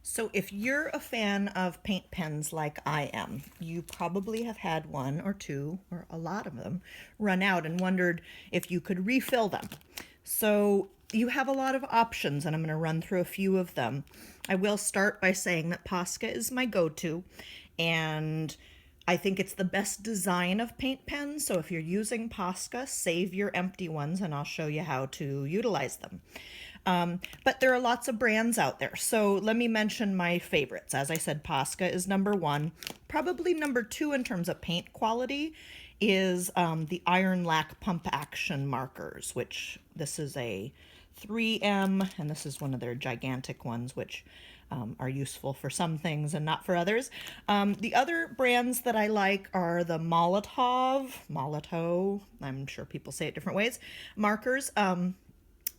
So if you're a fan of paint pens like I am, you probably have had one or two or a lot of them run out and wondered if you could refill them. So you have a lot of options, and I'm going to run through a few of them. I will start by saying that Posca is my go-to, and I think it's the best design of paint pens. So if you're using Posca, save your empty ones and I'll show you how to utilize them. But there are lots of brands out there. So let me mention my favorites. As I said, Posca is number one. Probably number two in terms of paint quality is the Ironlak pump action markers, which this is a 3M, and this is one of their gigantic ones, which are useful for some things and not for others. The other brands that I like are the Molotow, I'm sure people say it different ways, markers.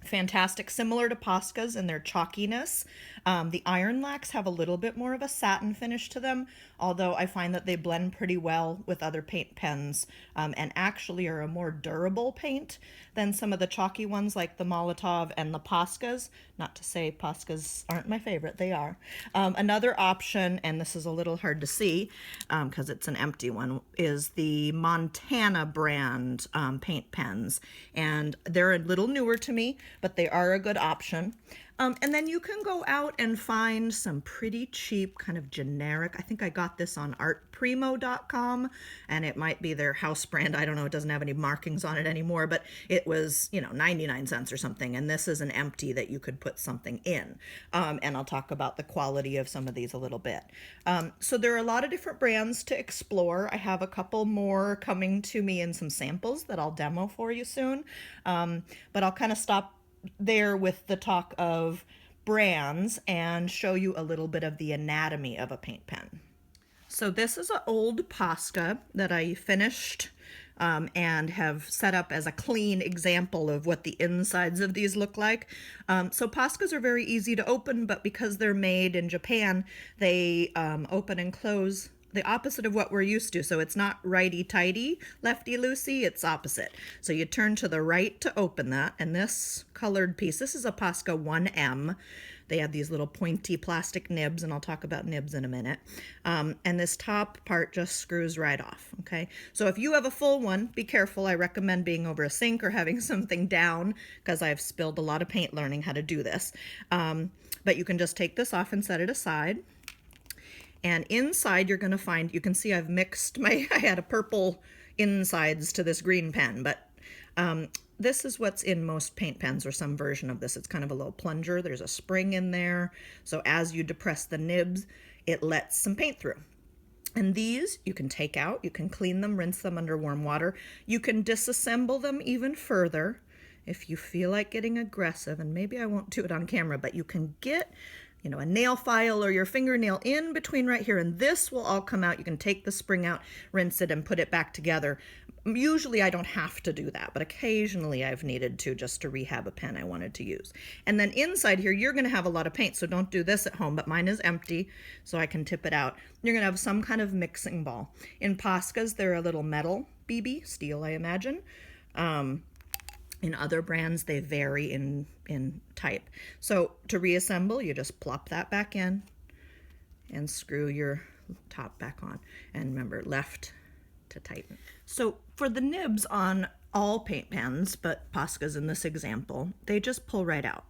Fantastic, similar to Posca's in their chalkiness. The Ironlaks have a little bit more of a satin finish to them, although I find that they blend pretty well with other paint pens, and actually are a more durable paint than some of the chalky ones like the Molotov and the Poscas. Not to say Poscas aren't my favorite, they are. Another option, and this is a little hard to see because it's an empty one, is the Montana brand paint pens, and they're a little newer to me, but they are a good option. And then you can go out and find some pretty cheap kind of generic. I think I got this on ArtPrimo.com, and it might be their house brand. I don't know. It doesn't have any markings on it anymore, but it was, 99 cents or something. And this is an empty that you could put something in. And I'll talk about the quality of some of these a little bit. So there are a lot of different brands to explore. I have a couple more coming to me in some samples that I'll demo for you soon. But I'll kind of stop there with the talk of brands and show you a little bit of the anatomy of a paint pen. So this is an old Posca that I finished and have set up as a clean example of what the insides of these look like. So Poscas are very easy to open, but because they're made in Japan, they open and close the opposite of what we're used to. So it's not righty-tighty, lefty-loosey, it's opposite. So you turn to the right to open that, and this colored piece, this is a Posca 1M. They have these little pointy plastic nibs, and I'll talk about nibs in a minute. And this top part just screws right off, okay? So if you have a full one, be careful. I recommend being over a sink or having something down, because I've spilled a lot of paint learning how to do this. But you can just take this off and set it aside. And inside you're going to find, you can see I've mixed I had a purple insides to this green pen, but this is what's in most paint pens or some version of this. It's kind of a little plunger. There's a spring in there. So as you depress the nibs, it lets some paint through. And these you can take out, you can clean them, rinse them under warm water. You can disassemble them even further if you feel like getting aggressive, and maybe I won't do it on camera, but you can get a nail file or your fingernail in between right here, and this will all come out. You can take the spring out, rinse it, and put it back together. Usually I don't have to do that, but occasionally I've needed to, just to rehab a pen I wanted to use. And then inside here, you're going to have a lot of paint, so don't do this at home, but mine is empty, so I can tip it out. You're going to have some kind of mixing ball. In Poscas, they're a little metal BB, steel, I imagine. In other brands, they vary in type. So to reassemble, you just plop that back in and screw your top back on. And remember, left to tighten. So for the nibs on all paint pens, but Posca's in this example, they just pull right out.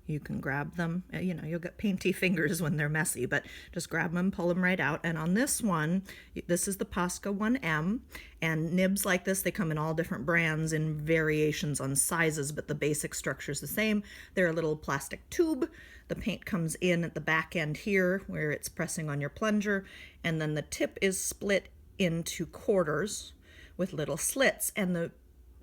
You can grab them, you'll get painty fingers when they're messy, but just grab them, pull them right out. And on this one, this is the Posca 1M, and nibs like this, they come in all different brands and variations on sizes, but the basic structure is the same. They're a little plastic tube. The paint comes in at the back end here where it's pressing on your plunger, and then the tip is split into quarters with little slits. And the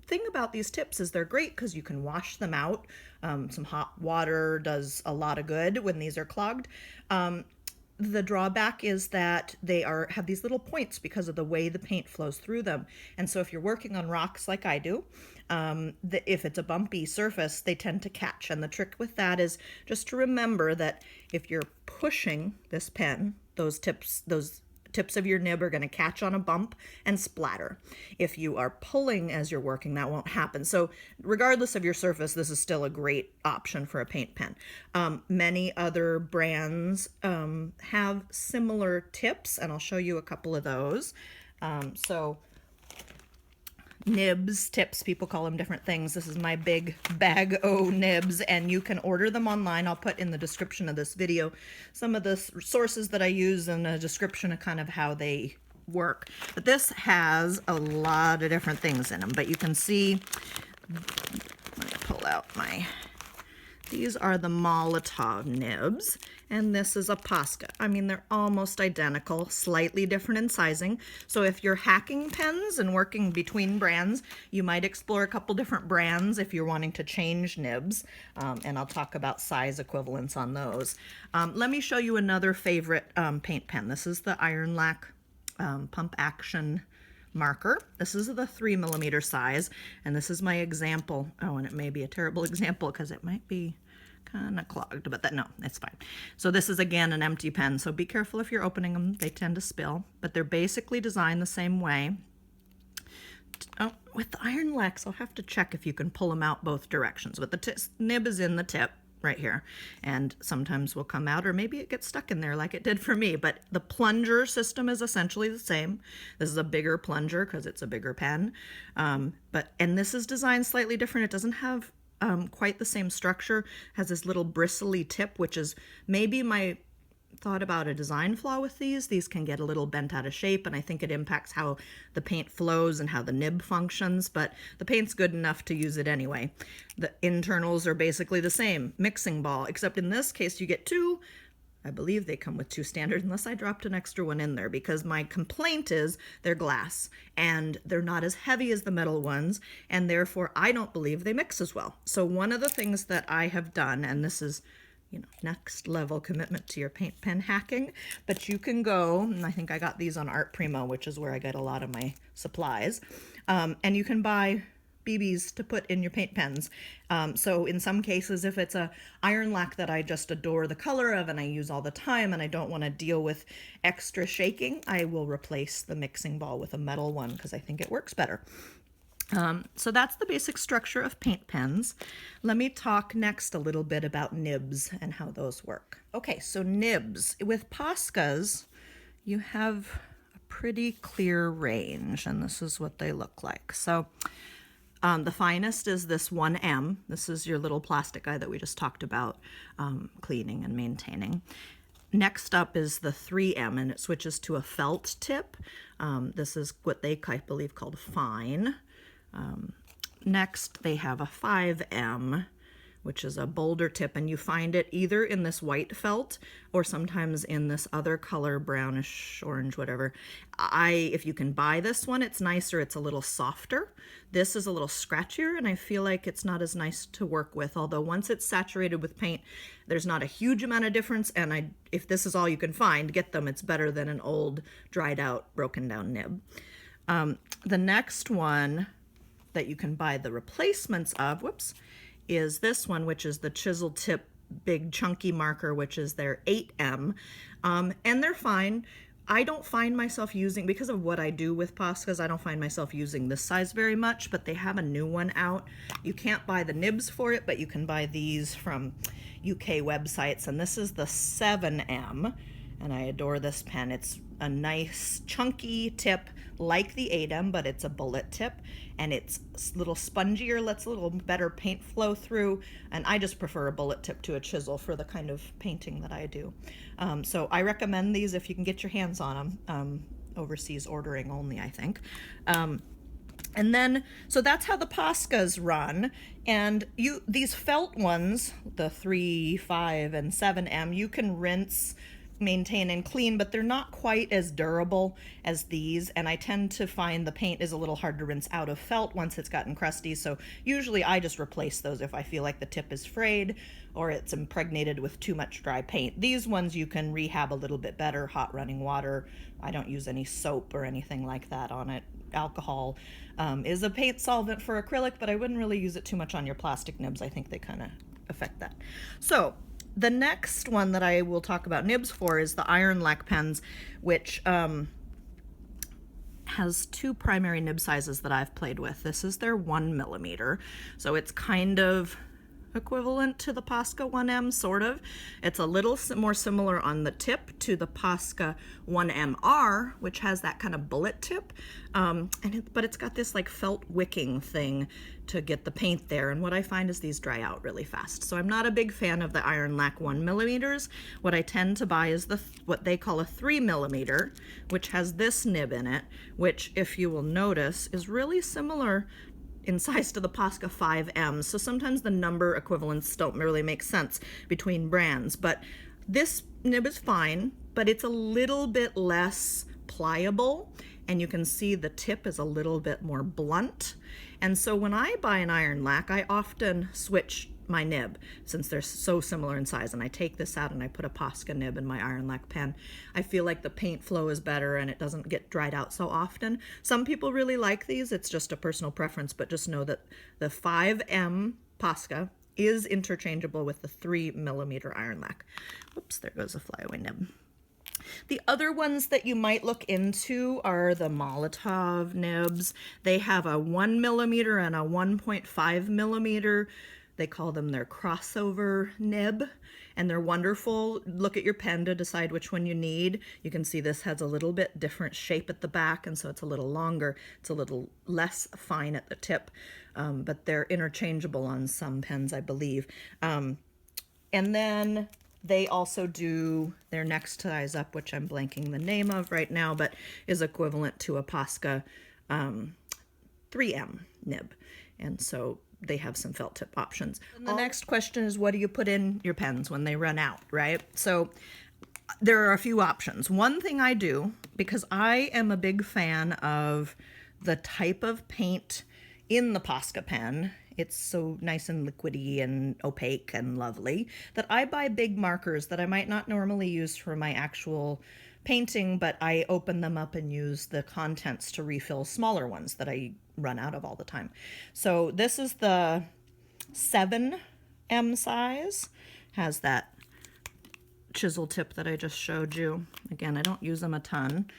thing about these tips is they're great because you can wash them out. Some hot water does a lot of good when these are clogged. The drawback is that they have these little points because of the way the paint flows through them. And so if you're working on rocks like I do, if it's a bumpy surface, they tend to catch. And the trick with that is just to remember that if you're pushing this pen, those tips of your nib are going to catch on a bump and splatter. If you are pulling as you're working, that won't happen. So regardless of your surface, this is still a great option for a paint pen. Many other brands have similar tips, and I'll show you a couple of those. So NIBS tips, people call them different things. This is my big bag o' nibs, and you can order them online. I'll put in the description of this video some of the sources that I use and a description of kind of how they work. But this has a lot of different things in them, but you can see, let me pull out these are the Molotow nibs, and this is a Posca. I mean, they're almost identical, slightly different in sizing. So if you're hacking pens and working between brands, you might explore a couple different brands if you're wanting to change nibs, and I'll talk about size equivalents on those. Let me show you another favorite paint pen. This is the Ironlak Pump Action marker. This is the 3mm size, and this is my example. Oh, and it may be a terrible example because it might be kind of clogged, but no, it's fine. So this is again an empty pen, so be careful if you're opening them. They tend to spill, but they're basically designed the same way. Oh, with the Ironlaks, I'll have to check if you can pull them out both directions, but the nib is in the tip right here, and sometimes will come out, or maybe it gets stuck in there like it did for me, but the plunger system is essentially the same. This is a bigger plunger because it's a bigger pen, and this is designed slightly different. It doesn't have quite the same structure. It has this little bristly tip, which is maybe my thought about a design flaw with these. These can get a little bent out of shape, and I think it impacts how the paint flows and how the nib functions, but the paint's good enough to use it anyway. The internals are basically the same, mixing ball, except in this case you get two. I believe they come with two standard, unless I dropped an extra one in there, because my complaint is they're glass and they're not as heavy as the metal ones, and therefore I don't believe they mix as well. So one of the things that I have done, and this is, you know, next level commitment to your paint pen hacking, but you can go, and I think I got these on ArtPrimo, which is where I get a lot of my supplies, and you can buy BBs to put in your paint pens. So in some cases, if it's a Ironlak that I just adore the color of and I use all the time and I don't want to deal with extra shaking, I will replace the mixing ball with a metal one because I think it works better. So that's the basic structure of paint pens. Let me talk next a little bit about nibs and how those work. Okay, so nibs. With Poscas, you have a pretty clear range, and this is what they look like. So the finest is this 1M. This is your little plastic guy that we just talked about cleaning and maintaining. Next up is the 3M, and it switches to a felt tip. This is what they, I believe, called fine. Next, they have a 5M, which is a bolder tip, and you find it either in this white felt or sometimes in this other color, brownish, orange, whatever. If you can buy this one, it's nicer. It's a little softer. This is a little scratchier, and I feel like it's not as nice to work with, although once it's saturated with paint, there's not a huge amount of difference, and if this is all you can find, get them. It's better than an old, dried out, broken down nib. The next one that you can buy the replacements of, is this one, which is the chisel tip big chunky marker, which is their 8M, and they're fine. I don't find myself using, because of what I do with Poscas, I don't find myself using this size very much, but they have a new one out. You can't buy the nibs for it, but you can buy these from UK websites, and this is the 7M, and I adore this pen. It's a nice chunky tip like the 8M, but it's a bullet tip, and it's a little spongier, lets a little better paint flow through, and I just prefer a bullet tip to a chisel for the kind of painting that I do. So I recommend these if you can get your hands on them. Overseas ordering only, I think. And then, so that's how the Poscas run, and these felt ones, the 3, 5, and 7M, you can rinse, maintain, and clean, but they're not quite as durable as these, and I tend to find the paint is a little hard to rinse out of felt once it's gotten crusty, so usually I just replace those if I feel like the tip is frayed or it's impregnated with too much dry paint. These ones you can rehab a little bit better, hot running water. I don't use any soap or anything like that on it. Alcohol is a paint solvent for acrylic, but I wouldn't really use it too much on your plastic nibs. I think they kind of affect that. So The next one that I will talk about nibs for is the Ironlak pens, which has two primary nib sizes that I've played with. This is their 1mm, so it's kind of equivalent to the Posca 1M, sort of. It's a little more similar on the tip to the Posca 1MR, which has that kind of bullet tip, but it's got this like felt wicking thing to get the paint there, and what I find is these dry out really fast. So I'm not a big fan of the Ironlak 1mm. What I tend to buy is what they call a 3mm, which has this nib in it, which, if you will notice, is really similar in size to the Posca 5M. So sometimes the number equivalents don't really make sense between brands, but this nib is fine, but it's a little bit less pliable, and you can see the tip is a little bit more blunt. And so when I buy an Ironlak, I often switch my nib since they're so similar in size, and I take this out and I put a Posca nib in my Ironlak pen. I feel like the paint flow is better and it doesn't get dried out so often. Some people really like these, it's just a personal preference, but just know that the 5M Posca is interchangeable with the 3mm Ironlak. Oops, there goes a flyaway nib. The other ones that you might look into are the Molotov nibs. They have a 1mm and a 1.5mm. They call them their crossover nib, and they're wonderful. Look at your pen to decide which one you need. You can see this has a little bit different shape at the back, and so it's a little longer. It's a little less fine at the tip, but they're interchangeable on some pens, I believe. And then they also do their next size up, which I'm blanking the name of right now, but is equivalent to a Posca 3M nib. And so they have some felt tip options. And the next question is, what do you put in your pens when they run out, right? So there are a few options. One thing I do, because I am a big fan of the type of paint in the Posca pen, it's so nice and liquidy and opaque and lovely, that I buy big markers that I might not normally use for my actual painting, but I open them up and use the contents to refill smaller ones that I run out of all the time. So this is the 7M size, has that chisel tip that I just showed you. Again, I don't use them a ton,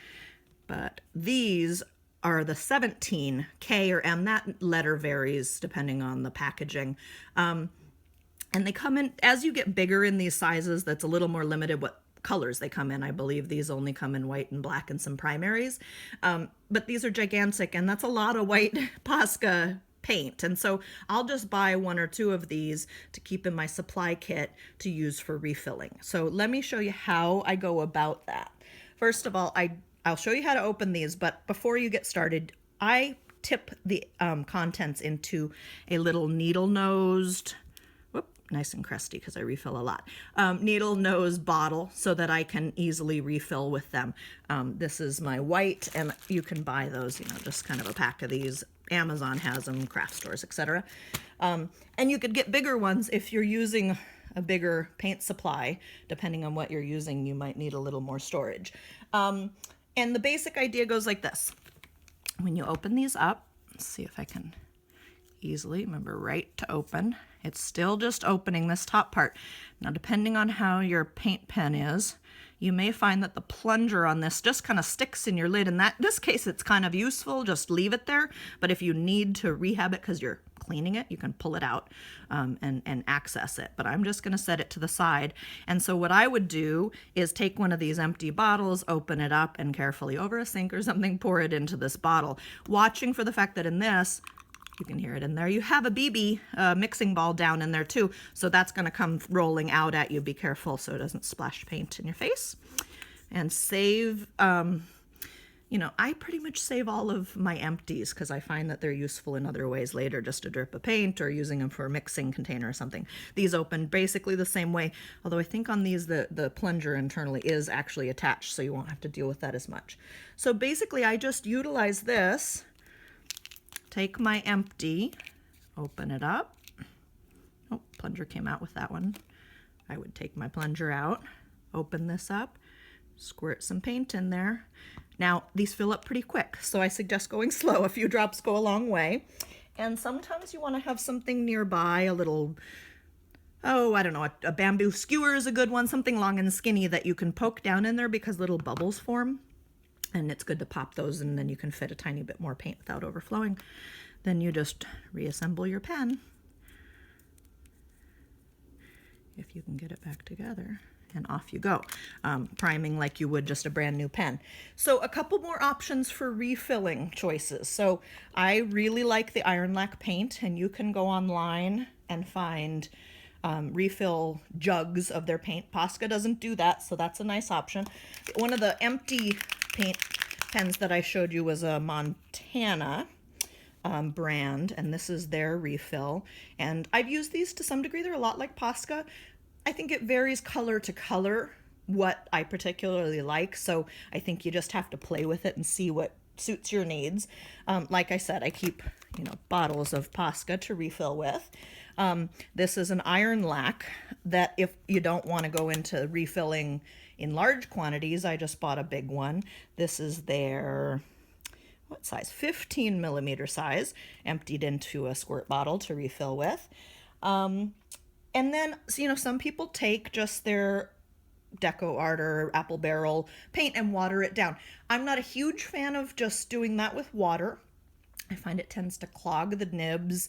but these are the 17K or M. That letter varies depending on the packaging. And they come in, as you get bigger in these sizes, that's a little more limited what colors they come in. I believe these only come in white and black and some primaries. But these are gigantic, and that's a lot of white Posca paint. And so I'll just buy one or two of these to keep in my supply kit to use for refilling. So let me show you how I go about that. First of all, I'll show you how to open these, but before you get started, I tip the contents into a little needle-nosed, nice and crusty because I refill a lot, needle-nose bottle so that I can easily refill with them. This is my white, and you can buy those, just kind of a pack of these. Amazon has them, craft stores, etc. And you could get bigger ones if you're using a bigger paint supply. Depending on what you're using, you might need a little more storage. And the basic idea goes like this. When you open these up, let's see if I can easily remember right to open. It's still just opening this top part. Now, depending on how your paint pen is, you may find that the plunger on this just kind of sticks in your lid. In this case, it's kind of useful. Just leave it there. But if you need to rehab it because you're cleaning it, you can pull it out and access it. But I'm just going to set it to the side. And so what I would do is take one of these empty bottles, open it up, and carefully over a sink or something, pour it into this bottle. Watching for the fact that in this, you can hear it in there, you have a BB mixing ball down in there too. So that's going to come rolling out at you. Be careful so it doesn't splash paint in your face. And save, I pretty much save all of my empties because I find that they're useful in other ways later, just a drip of paint or using them for a mixing container or something. These open basically the same way, although I think on these the plunger internally is actually attached, so you won't have to deal with that as much. So basically I just utilize this. Take my empty, open it up. Oh, plunger came out with that one. I would take my plunger out, open this up, squirt some paint in there. Now, these fill up pretty quick, so I suggest going slow. A few drops go a long way. And sometimes you want to have something nearby, a little oh, I don't know, a bamboo skewer is a good one, something long and skinny that you can poke down in there because little bubbles form. And it's good to pop those, and then you can fit a tiny bit more paint without overflowing. Then you just reassemble your pen, if you can get it back together, and off you go, priming like you would just a brand new pen. So a couple more options for refilling choices. So I really like the Ironlak paint, and you can go online and find refill jugs of their paint. Posca doesn't do that, so that's a nice option. One of the empty paint pens that I showed you was a Montana brand, and this is their refill. And I've used these to some degree. They're a lot like Posca. I think it varies color to color what I particularly like, so I think you just have to play with it and see what suits your needs. Like I said, I keep, bottles of Posca to refill with. This is an Ironlak that if you don't want to go into refilling in large quantities, I just bought a big one. This is their, what size? 15 millimeter size, emptied into a squirt bottle to refill with. And then, some people take just their Deco Art or Apple Barrel paint and water it down. I'm not a huge fan of just doing that with water. I find it tends to clog the nibs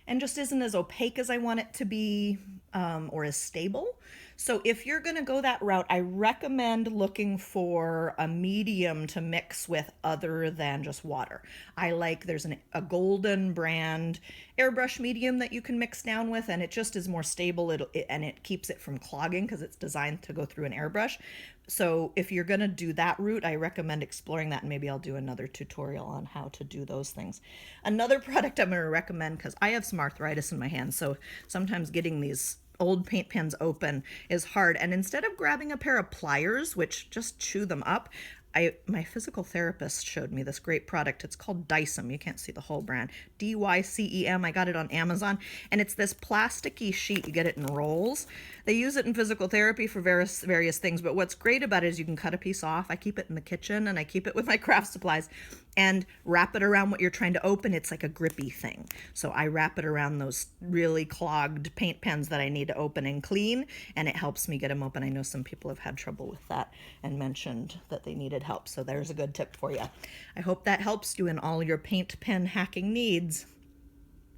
and just isn't as opaque as I want it to be, or as stable. So if you're going to go that route, I recommend looking for a medium to mix with other than just water. There's a Golden brand airbrush medium that you can mix down with, and it just is more stable, and it keeps it from clogging because it's designed to go through an airbrush. So if you're going to do that route, I recommend exploring that, and maybe I'll do another tutorial on how to do those things. Another product I'm going to recommend, because I have some arthritis in my hands, so sometimes getting these old paint pens open is hard. And instead of grabbing a pair of pliers, which just chew them up, my physical therapist showed me this great product. It's called Dicem. You can't see the whole brand. Dycem. I got it on Amazon. And it's this plasticky sheet. You get it in rolls. They use it in physical therapy for various things. But what's great about it is you can cut a piece off. I keep it in the kitchen, and I keep it with my craft supplies, and wrap it around what you're trying to open. It's like a grippy thing. So I wrap it around those really clogged paint pens that I need to open and clean, and it helps me get them open. I know some people have had trouble with that and mentioned that they needed help. So there's a good tip for you. I hope that helps you in all your paint pen hacking needs.